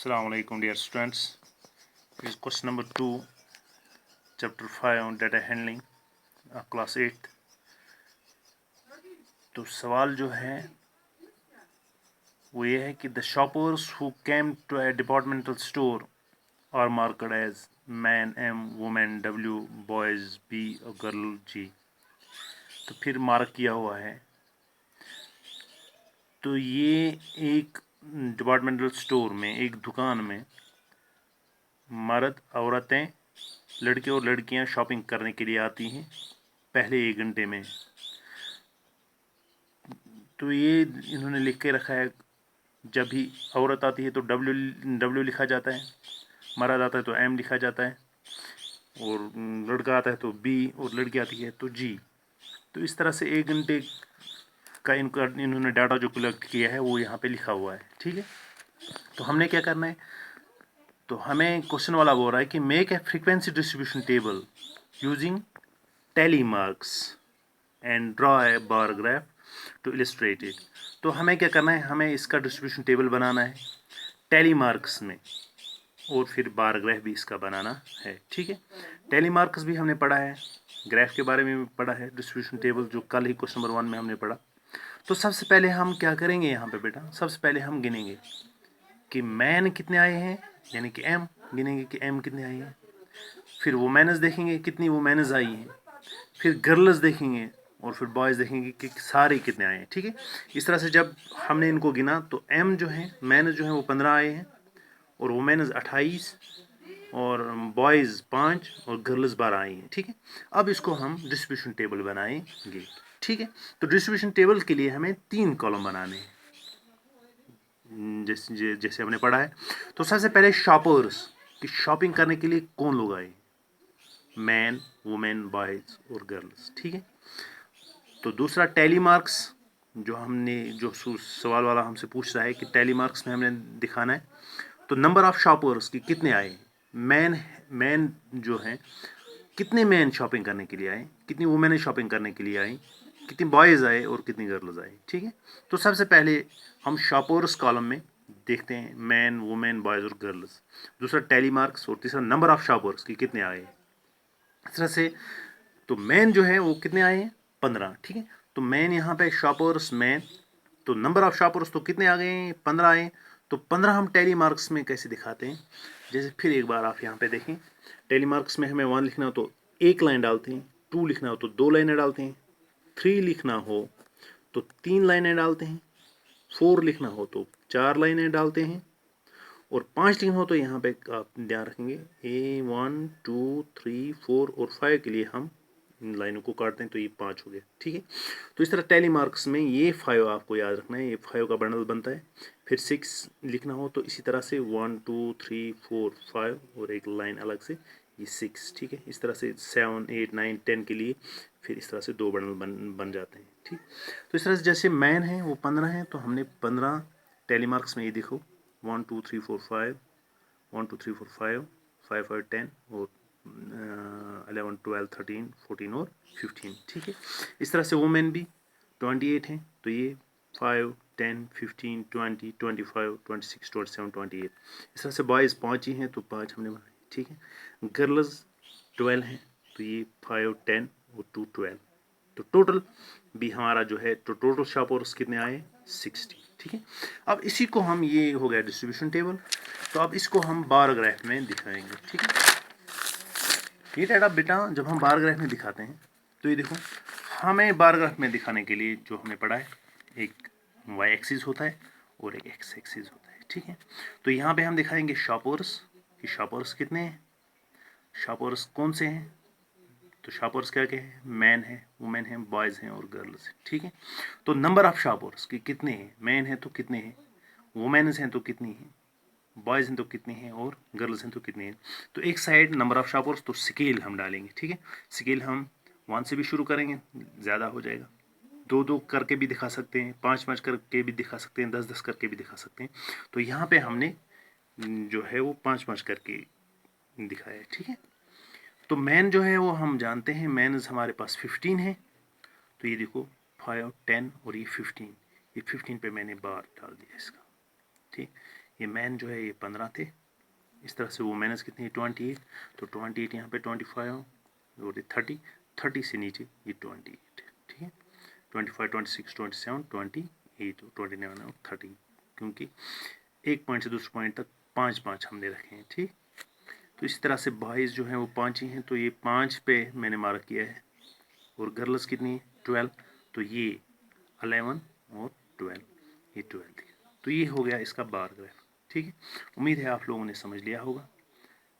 Assalamu alaikum dear students. This is question number 2, chapter 5 on data handling, class 8. तो सवाल जो है वो ये है कि the shoppers who came to a departmental store are marked as man M, woman W, boys B और girl G. तो फिर मार्क किया हुआ है। तो ये एक डिपार्टमेंटल स्टोर में, एक दुकान में मर्द, औरतें, लड़के और लड़कियां शॉपिंग करने के लिए आती हैं पहले 1 घंटे में। तो ये इन्होंने लिख के रखा है, जब भी औरत आती है तो डब्ल्यू लिखा जाता है, मर्द आता है तो एम लिखा जाता है, और लड़का आता है तो बी, और लड़की आती है तो जी। तो इस तरह से 1 घंटे का इन्होंने डाटा जो कलेक्ट किया है वो यहाँ पे लिखा हुआ है। ठीक है, तो हमने क्या करना है, तो हमें क्वेश्चन वाला बोल रहा है कि make a frequency distribution table using tally marks and draw a bar graph to illustrate it. तो हमें क्या करना है, हमें इसका डिस्ट्रीब्यूशन टेबल बनाना है टैली मार्क्स में, और फिर बार ग्राफ भी इसका बनाना है। ठीक है, टैली मार्क्स भी हमने पढ़ा है, ग्राफ के बारे में भी पढ़ा है, डिस्ट्रीब्यूशन टेबल जो कल ही क्वेश्चन नंबर 1 में हमने पढ़ा। तो सबसे पहले हम क्या करेंगे यहाँ पे बेटा, सबसे पहले हम गिनेंगे कि मैन कितने आए हैं, यानी कि एम गिनेंगे कि एम कितने आए हैं। फिर वुमेन्स देखेंगे कितनी वुमेन्स आई हैं, फिर गर्ल्स देखेंगे, और फिर बॉयज़ देखेंगे कि सारे कितने आए हैं। ठीक है, इस तरह से जब हमने इनको गिना तो एम जो है, मैन जो है वो 15 आए हैं, और वुमेन्स 28, और बॉयज़ 5, और गर्ल्स 12 आई हैं। ठीक है, अब इसको हम डिस्ट्रीब्यूशन टेबल बनाएंगे। ठीक है, तो डिस्ट्रीब्यूशन टेबल के लिए हमें 3 कॉलम बनाने हैं, जैसे हमने पढ़ा है। तो सबसे पहले शॉपर्स, कि शॉपिंग करने के लिए कौन लोग आए, मैन, वुमेन, बॉयज़ और गर्ल्स। ठीक है, तो दूसरा टैली मार्क्स, जो सवाल वाला हमसे पूछ रहा है कि टैली मार्क्स में हमने दिखाना है। तो नंबर ऑफ शॉपर्स की कितने आए, मैन जो हैं कितने मैन शॉपिंग करने के लिए आए, कितनी वुमेन शॉपिंग करने के लिए आई, कितनी बॉयज़ आए और कितनी गर्ल्स आए। ठीक है, तो सबसे पहले हम शॉपर्स कॉलम में देखते हैं मैन, वुमेन, बॉयज़ और गर्ल्स। दूसरा टैली मार्क्स, और तीसरा नंबर ऑफ शॉपर्स की कितने आए। इस तरह से तो मैन जो है वो कितने आए हैं, 15। ठीक है, तो मैन यहाँ पे शॉपर्स मैन, तो नंबर ऑफ शॉपर्स तो कितने आ गए, 15 आए। तो 15 हम टैली मार्क्स में कैसे दिखाते हैं, जैसे फिर एक बार आप यहाँ पे देखें, टैली मार्क्स में हमें 1 लिखना हो तो 1 लाइन डालते हैं, 2 लिखना हो तो 2 लाइनें डालते हैं, 3 लिखना हो तो 3 लाइनें डालते हैं, 4 लिखना हो तो 4 लाइनें डालते हैं, और 5 लिखना हो तो यहाँ पे आप ध्यान रखेंगे A1 2 3 4 और 5 के लिए हम इन लाइनों को काटते हैं, तो ये 5 हो गया। ठीक है, तो इस तरह टैली मार्क्स में ये 5 आपको याद रखना है, ये 5 का बंडल बनता है। फिर 6 लिखना हो तो इसी तरह से 1 2 3 4 5 और एक लाइन अलग से, ये 6। ठीक है, इस तरह से 7 8 9 10 के लिए फिर इस तरह से 2 बंडल बन जाते हैं। ठीक, तो इस तरह से जैसे मैन है वो 15 है, तो हमने 15 टैली मार्क्स में ये देखो 1 2 3 4 5, 1 2 3 4 5, 5 5 10, और 11 12 13 14 और 15। ठीक है, इस तरह से वुमेन भी 28 हैं, तो ये 5 10 15 20 25 26 27 28। इस तरह से बॉयज़ 5 ही हैं, तो 5 हमने बनाए। ठीक है, गर्ल्स 12 हैं, तो ये 5 10 और 2 12। तो टोटल भी हमारा जो है, तो टोटल शॉपर्स कितने आए, 60। ठीक है, अब इसी को हम, ये हो गया डिस्ट्रीब्यूशन टेबल, तो अब इसको हम बार ग्राफ में दिखाएंगे। ठीक है, ये डाटा बेटा जब हम बार ग्राफ में दिखाते हैं, तो ये देखो, हमें बार ग्राफ में दिखाने के लिए जो हमने पढ़ा है, एक वाई एक्सिस होता है और एक एक्स एक्सिस होता है। ठीक है, तो यहाँ पे हम दिखाएंगे शॉपर्स, कि शॉपर्स कितने हैं, शॉपर्स कौन से हैं। तो शॉपर्स क्या क्या है, मैन है, वुमेन है, बॉयज़ हैं और गर्ल्स हैं। ठीक है, तो नंबर ऑफ शॉपर्स कि कितने हैं, मैन है तो कितने हैं, वुमेन्स हैं तो कितनी हैं, बॉयज़ हैं तो कितने हैं, और गर्ल्स हैं तो कितने हैं। तो एक साइड नंबर ऑफ शॉपर्स, तो स्केल हम डालेंगे। ठीक है, स्केल हम 1 से भी शुरू करेंगे, ज़्यादा हो जाएगा, 2 2 करके भी दिखा सकते हैं, 5 5 करके भी दिखा सकते हैं, 10 10 करके भी दिखा सकते हैं। तो यहाँ पे हमने जो है वो 5 5 करके दिखाया है। ठीक है, तो मैन जो है वो हम जानते हैं, मैन हमारे पास 15 है, तो ये देखो 5 10 और ये 15, ये 15 पे मैंने बार डाल दिया इसका। ठीक, ये मैन जो है ये 15 थे, इस तरह से वुमेन्स कितनी 28, तो 28 यहाँ पे 25 और ये 30 से नीचे ये 28, ठीक है। 25, 26, 27, 28 और 29 और 30, क्योंकि एक पॉइंट से दूसरे पॉइंट तक 5-5 हमने रखे हैं, ठीक। तो इस तरह से बॉयज़ जो हैं वो 5 ही हैं, तो ये 5 पे मैंने मार्क किया है, और गर्ल्स कितनी है 12, तो ये 11 और 12, ये 12 है। तो ये हो गया इसका बार ग्राफ, ठीक है। उम्मीद है आप लोगों ने समझ लिया होगा।